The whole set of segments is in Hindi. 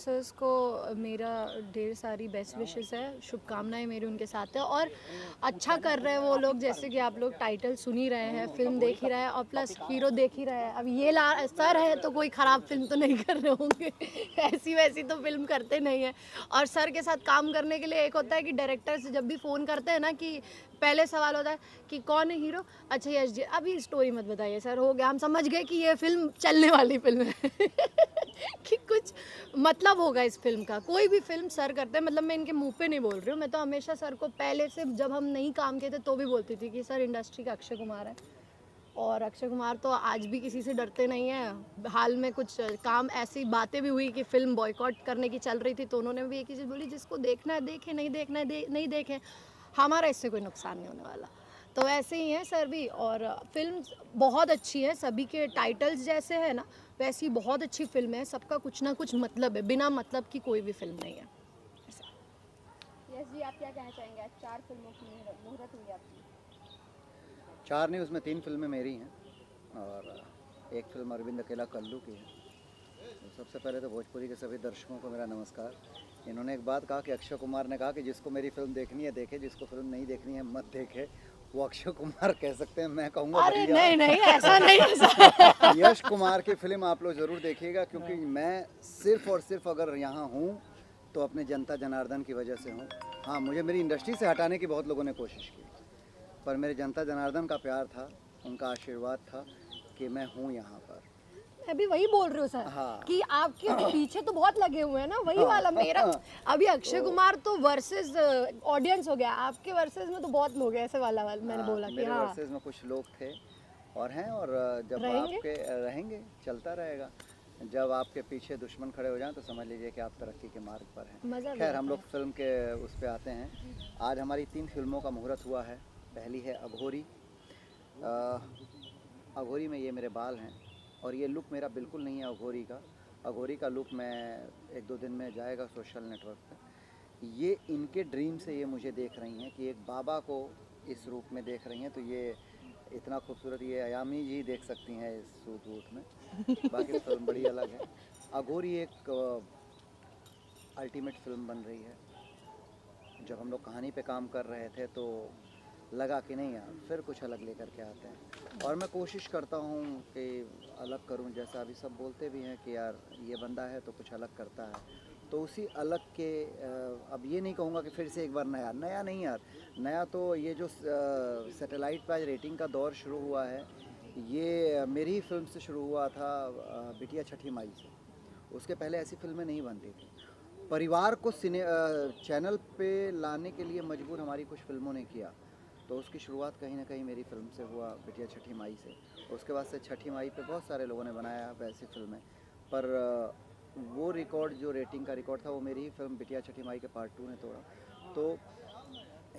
प्रोड्यूसर्स को मेरा ढेर सारी बेस्ट विशेस है, शुभकामनाएं मेरी उनके साथ है। और अच्छा कर रहे हैं वो लोग, जैसे कि आप लोग टाइटल सुन ही रहे हैं, फिल्म देख ही रहे हैं और प्लस हीरो देख ही रहे हैं। अब ये सर है तो कोई ख़राब फिल्म तो नहीं कर रहे होंगे ऐसी वैसी तो फिल्म करते नहीं है। और सर के साथ काम करने के लिए एक होता है कि डायरेक्टर से जब भी फ़ोन करते हैं ना, कि पहले सवाल होता है कि कौन है हीरो, अच्छा यश जी, अभी स्टोरी मत बताइए सर, हो गया, हम समझ गए कि ये फिल्म चलने वाली फिल्म है कि कुछ मतलब होगा इस फिल्म का। कोई भी फिल्म सर करते हैं, मतलब मैं इनके मुंह पे नहीं बोल रही हूँ, मैं तो हमेशा सर को पहले से, जब हम नहीं काम किए थे तो भी बोलती थी कि सर इंडस्ट्री का अक्षय कुमार है। और अक्षय कुमार तो आज भी किसी से डरते नहीं हैं। हाल में कुछ काम, ऐसी बातें भी हुई कि फिल्म बॉयकॉट करने की चल रही थी, तो उन्होंने भी एक ही चीज़ बोली, जिसको देखना है देखे, नहीं देखना है नहीं देखें, हमारा इससे कोई नुकसान नहीं होने वाला। तो ऐसे ही है सर भी। और फिल्म बहुत अच्छी है, सभी के टाइटल्स जैसे है ना वैसी बहुत अच्छी फिल्म है। सबका कुछ ना कुछ मतलब है, बिना मतलब की कोई भी फिल्म नहीं है। यस जी, आप क्या कहना चाहेंगे? आज 4 फिल्मों की मुहूर्त हुई आपकी। 4 नहीं, उसमें 3 फिल्में मेरी हैं और एक फिल्म अरविंद अकेला कल्लू की है। तो सबसे पहले तो भोजपुरी के सभी दर्शकों को मेरा नमस्कार। इन्होंने एक बात कहा कि अक्षय कुमार ने कहा कि जिसको मेरी फिल्म देखनी है देखे, जिसको फिल्म नहीं देखनी है मत देखे। वो अक्षय कुमार कह सकते हैं, मैं कहूँगा अरे भैया नहीं नहीं, ऐसा नहीं ऐसा यश कुमार की फिल्म आप लोग ज़रूर देखिएगा, क्योंकि मैं सिर्फ और सिर्फ अगर यहाँ हूँ तो अपने जनता जनार्दन की वजह से हूँ। हाँ, मुझे मेरी इंडस्ट्री से हटाने की बहुत लोगों ने कोशिश की, पर मेरे जनता जनार्दन का प्यार था, उनका आशीर्वाद था कि मैं हूँ यहाँ पर। मैं भी वही बोल रही हूँ सर, हाँ। कि आपके पीछे तो बहुत लगे हुए हैं ना, वही हाँ। वाला मेरा। अभी अक्षय कुमार तो वर्सेस ऑडियंस हो गया, आपके वर्सेस में तो बहुत लोग हैं, ऐसे वाला मैंने बोला कि मेरे हाँ वर्सेस में कुछ लोग थे और हैं, और जब रहेंगे। आपके रहेंगे, चलता रहेगा। जब आपके पीछे दुश्मन खड़े हो जाएं तो समझ लीजिए कि आप तरक्की के मार्ग पर हैं। मज़ा भी खैर, हम आता लोग है। फिल्म के उस पे आते हैं। आज हमारी 3 फिल्मों का मुहूर्त हुआ है। पहली है अघोरी। अ, अघोरी में ये मेरे बाल हैं और ये लुक मेरा बिल्कुल नहीं है अघोरी का। अघोरी का लुक मैं 1-2 दिन में जाएगा सोशल नेटवर्क पे। ये इनके ड्रीम से ये मुझे देख रही हैं कि एक बाबा को इस रूप में देख रही हैं, तो ये इतना खूबसूरत ये अयामी जी देख सकती हैं इस सूट वूट में। बाकी फिल्म बड़ी अलग है। अघोरी एक अल्टीमेट फिल्म बन रही है। जब हम लोग कहानी पे काम कर रहे थे तो लगा कि नहीं यार, फिर कुछ अलग लेकर के आते हैं, और मैं कोशिश करता हूँ कि अलग करूँ। जैसा अभी सब बोलते भी हैं कि यार ये बंदा है तो कुछ अलग करता है, तो उसी अलग के अब ये नहीं कहूँगा कि फिर से एक बार नया नया नहीं यार। नया तो ये जो सैटेलाइट पे आज रेटिंग का दौर शुरू हुआ है, ये मेरी ही फिल्म से शुरू हुआ था, बिटिया छठी माई से। उसके पहले ऐसी फिल्में नहीं बनती थी। परिवार को चैनल पे लाने के लिए मजबूर हमारी कुछ फिल्मों ने किया, तो उसकी शुरुआत कहीं ना कहीं मेरी फिल्म से हुआ, बिटिया छठी माई से। उसके बाद से छठी माई पे बहुत सारे लोगों ने बनाया वैसी फिल्में, पर वो रिकॉर्ड, जो रेटिंग का रिकॉर्ड था, वो मेरी ही फिल्म बिटिया छठी माई के पार्ट 2 ने तोड़ा। तो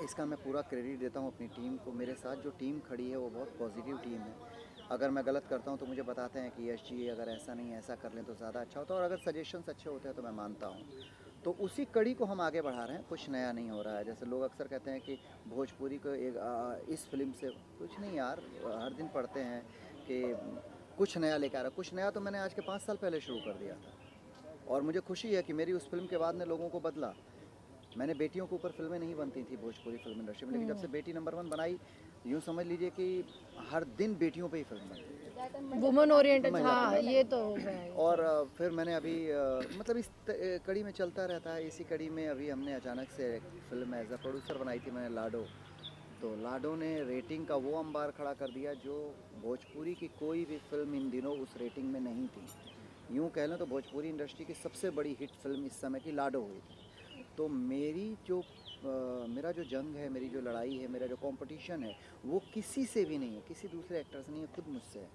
इसका मैं पूरा क्रेडिट देता हूँ अपनी टीम को। मेरे साथ जो टीम खड़ी है वो बहुत पॉजिटिव टीम है। अगर मैं गलत करता हूँ तो मुझे बताते हैं कि यश जी अगर ऐसा नहीं ऐसा कर लें तो ज़्यादा अच्छा होता है, और अगर सजेशंस अच्छे होते हैं तो मैं मानता हूँ। तो उसी कड़ी को हम आगे बढ़ा रहे हैं, कुछ नया नहीं हो रहा है। जैसे लोग अक्सर कहते हैं कि भोजपुरी को एक इस फिल्म से, कुछ नहीं यार, हर दिन पढ़ते हैं कि कुछ नया लेकर आ रहा है। कुछ नया तो मैंने आज के 5 साल पहले शुरू कर दिया था, और मुझे खुशी है कि मेरी उस फिल्म के बाद ने लोगों को बदला। मैंने बेटियों के ऊपर फिल्में नहीं बनती थी भोजपुरी फिल्म इंडस्ट्री में, लेकिन जब से बेटी नंबर 1 बनाई, यूँ समझ लीजिए कि हर दिन बेटियों पे ही फिल्म बनती है, वुमन ओरिएंटेड, महिला हाँ कल्याण। ये तो हो गया है। और फिर मैंने अभी मतलब इस कड़ी में चलता रहता है। इसी कड़ी में अभी हमने अचानक से एक फिल्म एज अ प्रोड्यूसर बनाई थी मैंने, लाडो। तो लाडो ने रेटिंग का वो अंबार खड़ा कर दिया जो भोजपुरी की कोई भी फिल्म इन दिनों उस रेटिंग में नहीं थी। यूँ कह लें तो भोजपुरी इंडस्ट्री की सबसे बड़ी हिट फिल्म इस समय की लाडो हुई थी। तो मेरी जो मेरा जो जंग है, मेरी जो लड़ाई है, मेरा जो कंपटीशन है, वो किसी से भी नहीं है, किसी दूसरे एक्टर से नहीं है, खुद मुझसे है।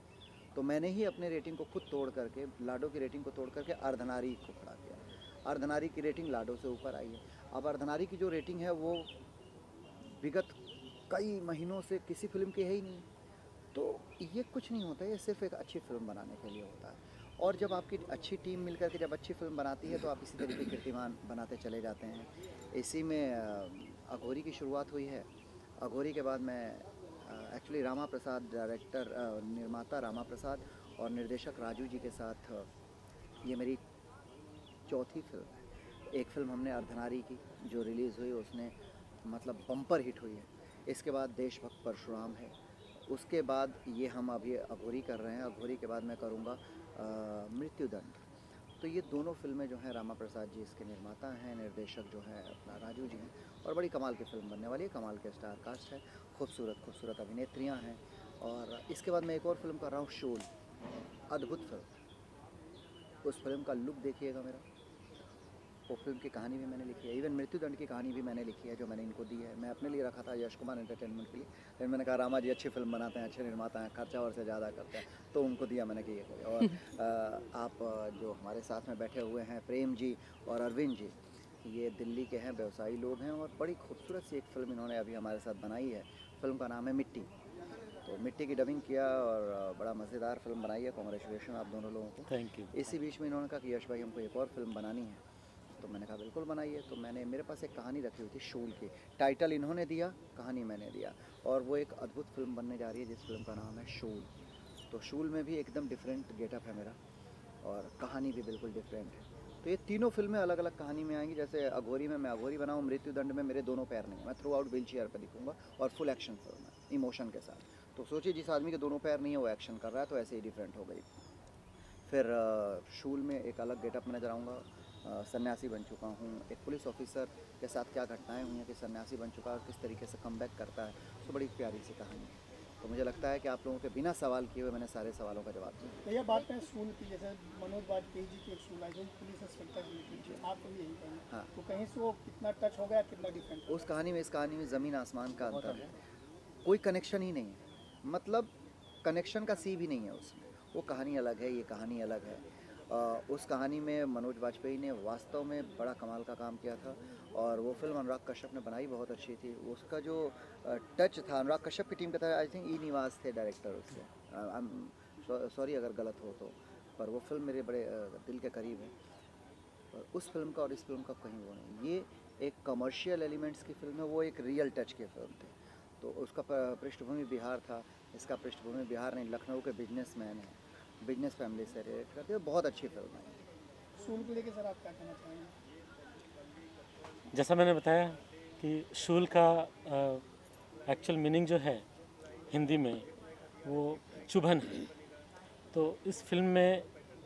तो मैंने ही अपने रेटिंग को खुद तोड़ करके, लाडो की रेटिंग को तोड़ करके अर्धनारी को खड़ा किया। अर्धनारी की रेटिंग लाडो से ऊपर आई है। अब अर्धनारी की जो रेटिंग है वो विगत कई महीनों से किसी फिल्म की है ही नहीं। तो ये कुछ नहीं होता है, ये सिर्फ एक अच्छी फिल्म बनाने के लिए होता है। और जब आपकी अच्छी टीम मिलकर के जब अच्छी फिल्म बनाती है तो आप इसी तरीके कीर्तिमान बनाते चले जाते हैं। इसी में अघोरी की शुरुआत हुई है। अघोरी के बाद मैं एक्चुअली रामा प्रसाद, डायरेक्टर निर्माता रामा प्रसाद और निर्देशक राजू जी के साथ ये मेरी चौथी फिल्म है। एक फिल्म हमने अर्धनारी की जो रिलीज़ हुई, उसने मतलब बम्पर हिट हुई है। इसके बाद देशभक्त परशुराम है। उसके बाद ये हम अभी अघोरी कर रहे हैं। अघोरी के बाद मैं करूँगा मृत्युदंड। तो ये दोनों फिल्में जो हैं, रामा प्रसाद जी इसके निर्माता हैं, निर्देशक जो हैं अपना राजू जी हैं, और बड़ी कमाल की फिल्म बनने वाली है। कमाल के स्टार कास्ट है, खूबसूरत खूबसूरत अभिनेत्रियाँ हैं। और इसके बाद मैं एक और फिल्म कर रहा हूँ, शूल। अद्भुत फिल्म। उस फिल्म का लुक देखिएगा मेरा। वो फिल्म की कहानी भी मैंने लिखी है, इवन मृत्युदंड की कहानी भी मैंने लिखी है जो मैंने इनको दी है। मैं अपने लिए रखा था यश कुमार एंटरटेनमेंट के लिए, लेकिन मैंने कहा रामा जी अच्छी फिल्म बनाते हैं, अच्छे निर्माता हैं, खर्चा और से ज़्यादा करते हैं, तो उनको दिया मैंने कि ये करें। और आप जो हमारे साथ में बैठे हुए हैं, प्रेम जी और अरविंद जी, ये दिल्ली के हैं, व्यवसायी लोग हैं, और बड़ी खूबसूरत सी एक फ़िल्म इन्होंने अभी हमारे साथ बनाई है। फिल्म का नाम है मिट्टी। तो मिट्टी की डबिंग किया और बड़ा मज़ेदार फिल्म बनाई है। कॉन्ग्रेचुलेशन आप दोनों लोगों को। Thank you. इसी बीच में इन्होंने कहा कि यश भाई हमको एक और फिल्म बनानी है, तो मैंने कहा बिल्कुल बनाइए। तो मैंने, मेरे पास एक कहानी रखी हुई थी शूल की, टाइटल इन्होंने दिया, कहानी मैंने दिया, और वो एक अद्भुत फिल्म बनने जा रही है जिस फिल्म का नाम है शूल। तो शूल में भी एकदम डिफरेंट गेटअप है मेरा, और कहानी भी बिल्कुल डिफरेंट है। तो ये तीनों फिल्में अलग अलग कहानी में आएंगी। जैसे अघोरी में मैं अघोरी बनाऊँ, मृत्युदंड में मेरे दोनों पैर नहीं है, मैं थ्रू आउट व्हील चेयर पर दिखूंगा, और फुल एक्शन फिल्म है, इमोशन के साथ। तो सोचिए जिस आदमी के दोनों पैर नहीं है वो एक्शन कर रहा है, तो ऐसे ही डिफरेंट हो गई। फिर शूल में एक अलग गेटअप में नजर आऊँगा। सन्यासी बन चुका हूँ, एक पुलिस ऑफिसर के साथ क्या घटनाएं हुई हैं कि सन्यासी बन चुका है और किस तरीके से कमबैक करता है। तो बड़ी प्यारी सी कहानी है। तो मुझे लगता है कि आप लोगों के बिना सवाल किए हुए मैंने सारे सवालों का जवाब दिया। भैया बात करें स्कूल की, जैसे मनोज वाजपेयी जी की एक स्कूल है जो पुलिस इंस्पेक्टर जी की, आपको भी यही कहेंगे, हाँ। तो कहीं से वो कितना टच हो गया, कितना डिफरेंट? उस कहानी में इस कहानी में ज़मीन आसमान का अंतर है। कोई कनेक्शन ही नहीं है, मतलब कनेक्शन का सी भी नहीं है उसमें। वो कहानी अलग है, ये कहानी अलग है। उस कहानी में मनोज वाजपेयी ने वास्तव में बड़ा कमाल का काम किया था, और वो फिल्म अनुराग कश्यप ने बनाई बहुत अच्छी थी। उसका जो टच था, अनुराग कश्यप की टीम का था, आई थिंक ई निवास थे डायरेक्टर उससे। सॉरी अगर गलत हो तो, पर वो फिल्म मेरे बड़े दिल के करीब है। और उस फिल्म का और इस फिल्म का कहीं वो नहीं। ये एक कमर्शियल एलिमेंट्स की फिल्म है, वो एक रियल टच की फिल्म थी। तो उसका पृष्ठभूमि बिहार था, इसका पृष्ठभूमि बिहार नहीं, लखनऊ के बिजनेसमैन है, बिजनेस फैमिली से रिलेट करती है। बहुत अच्छी फिल्म है। स्कूल को लेकर सर आप क्या कहना चाहेंगे? जैसा मैंने बताया कि शूल का एक्चुअल मीनिंग जो है हिंदी में वो चुभन है। तो इस फिल्म में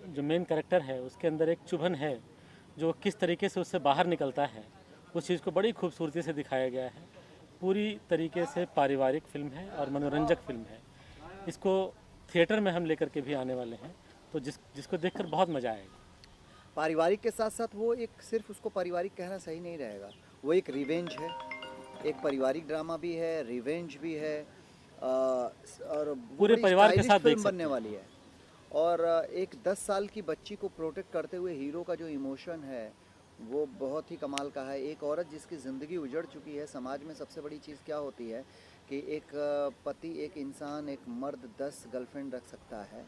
जो मेन कैरेक्टर है उसके अंदर एक चुभन है जो किस तरीके से उससे बाहर निकलता है, उस चीज़ को बड़ी खूबसूरती से दिखाया गया है। पूरी तरीके से पारिवारिक फिल्म है और मनोरंजक फिल्म है। इसको थिएटर में हम लेकर के भी आने वाले हैं, तो जिसको देखकर बहुत मज़ा आएगा। पारिवारिक के साथ साथ वो एक, सिर्फ उसको पारिवारिक कहना सही नहीं रहेगा, वो एक रिवेंज है, एक पारिवारिक ड्रामा भी है, रिवेंज भी है, और पूरे बड़ी परिवार के स्टाइलिश साथ देख फिल्म सकते बनने हैं। वाली है। और एक 10 साल की बच्ची को प्रोटेक्ट करते हुए हीरो का जो इमोशन है वो बहुत ही कमाल का है। एक औरत जिसकी ज़िंदगी उजड़ चुकी है। समाज में सबसे बड़ी चीज़ क्या होती है कि एक पति, एक इंसान, एक मर्द 10 गर्लफ्रेंड रख सकता है,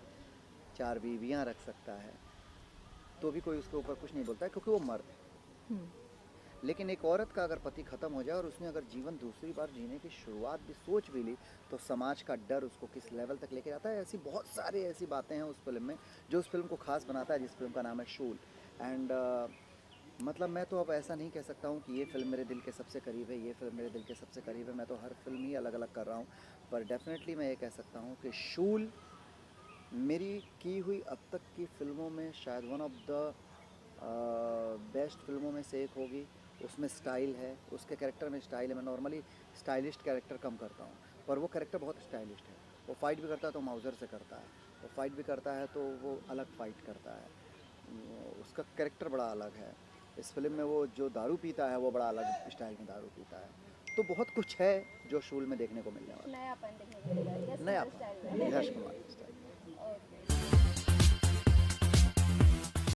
4 बीवियां रख सकता है, तो भी कोई उसके ऊपर कुछ नहीं बोलता है क्योंकि वो मर्द है। लेकिन एक औरत का अगर पति ख़त्म हो जाए और उसने अगर जीवन दूसरी बार जीने की शुरुआत भी सोच भी ली, तो समाज का डर उसको किस लेवल तक लेके जाता है। ऐसी बहुत सारी ऐसी बातें हैं उस फिल्म में जो उस फिल्म को ख़ास बनाता है, जिस फिल्म का नाम है शूल। एंड मतलब मैं तो अब ऐसा नहीं कह सकता हूँ कि ये फिल्म मेरे दिल के सबसे करीब है, ये फिल्म मेरे दिल के सबसे करीब है। मैं तो हर फिल्म ही अलग अलग कर रहा हूँ, पर डेफिनेटली मैं ये कह सकता हूँ कि शूल मेरी की हुई अब तक की फिल्मों में शायद वन ऑफ द बेस्ट फिल्मों में से एक होगी। उसमें स्टाइल है, उसके कैरेक्टर में स्टाइल है। मैं नॉर्मली स्टाइलिस्ट कैरेक्टर कम करता हूँ, पर वो कैरेक्टर बहुत स्टाइलिस्ट है। वो फाइट भी करता है तो माउजर से करता है, वो फाइट भी करता है तो वो अलग फाइट करता है। उसका कैरेक्टर बड़ा अलग है। इस फिल्म में वो जो दारू पीता है वो बड़ा अलग स्टाइल में दारू पीता है। तो बहुत कुछ है जो शूल में देखने को मिलने वाला नयापन देखने को मिला है, है। नया स्टाइल में। यश कुमार स्टाइल। ओके।